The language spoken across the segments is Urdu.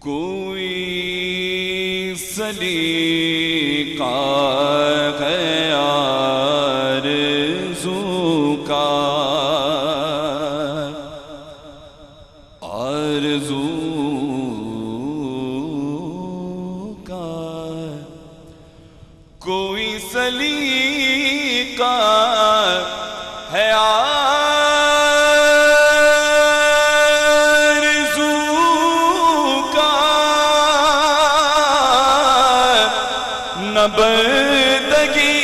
کوئی سلیقہ ہے آرزو کا، آرزو کا کوئی سلیقہ ہے آرزو کا، نہ بندگی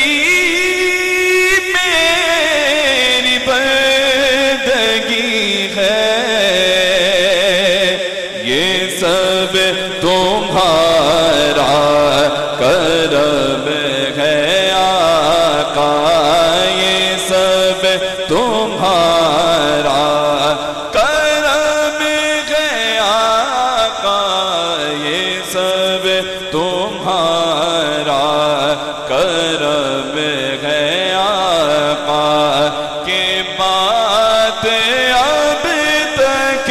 میری بندگی ہے، یہ سب تمہارا کرم ہے آقا، یہ سب تمہارا کرم ہے آقا، یہ سب تمہارا کرم ہے آقا، کہ بات اب تک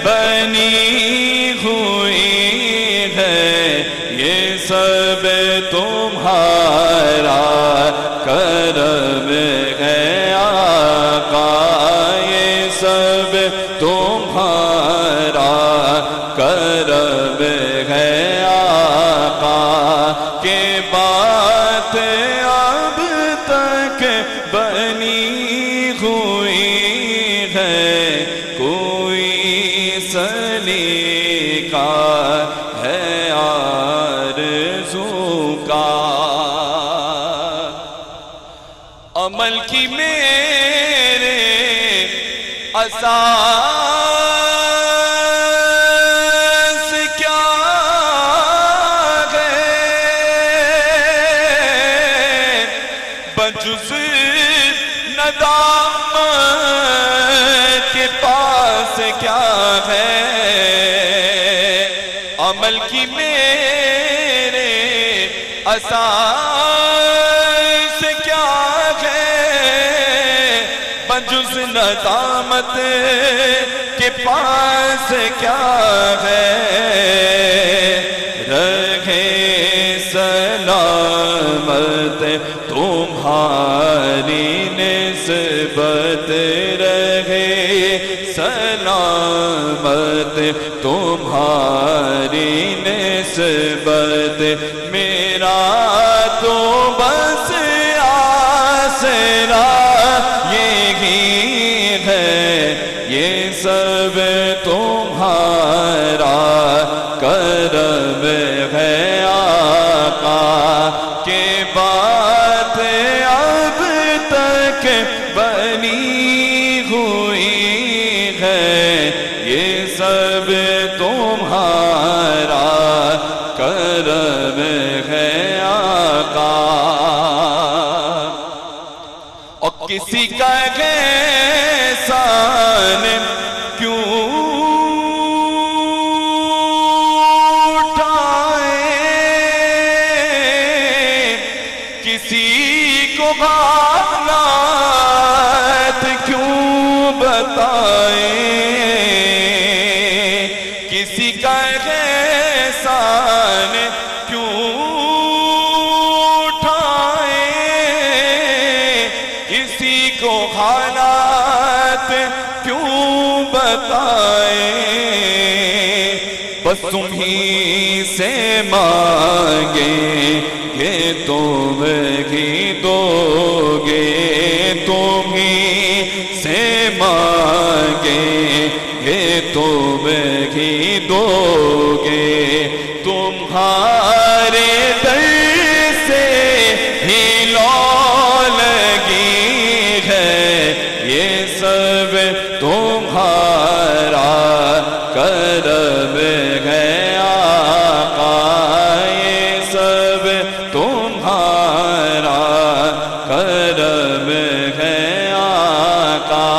بنی ہوئی ہے، یہ سب تمہارا کرم ہے آقا، یہ سب تمہارا کرم ہے آقا، کہ بات اب تک بنی ہوئی ہے، کوئی سلیقہ ہے آرزو کا، عمل کی میرے اساس کیا ہے، بجز ندامت کے پاس کیا ہے، عمل کی میرے اساس کیا ہے، بجز ندامت کے پاس کیا ہے، رہے سلامت تمہاری نسبت، رہے سلامت تمہاری نسبت، میرا تو بس آسرا یہی ہے، یہ سب تمہارا کرم ہے آقا، کہ بات اب تک بنی ہوئی ہے، یہ سب تمہارا کرم ہے آقا، اور کسی کا احسان کیوں کسی کو حالات کیوں بتائیں، کسی کا احسان کیوں اٹھائیں، کسی کو حالات کیوں بتائیں، بس تمہیں سے مانگیں گے تم ہی دو گے، تمہیں سے مانگیں گے تم ہی دو گے، تمہارے در سے ہی لو لگی ہے، یہ سب تمہارا کرم ہے آقا، یہ سب تمہارا کرم ہے آقا،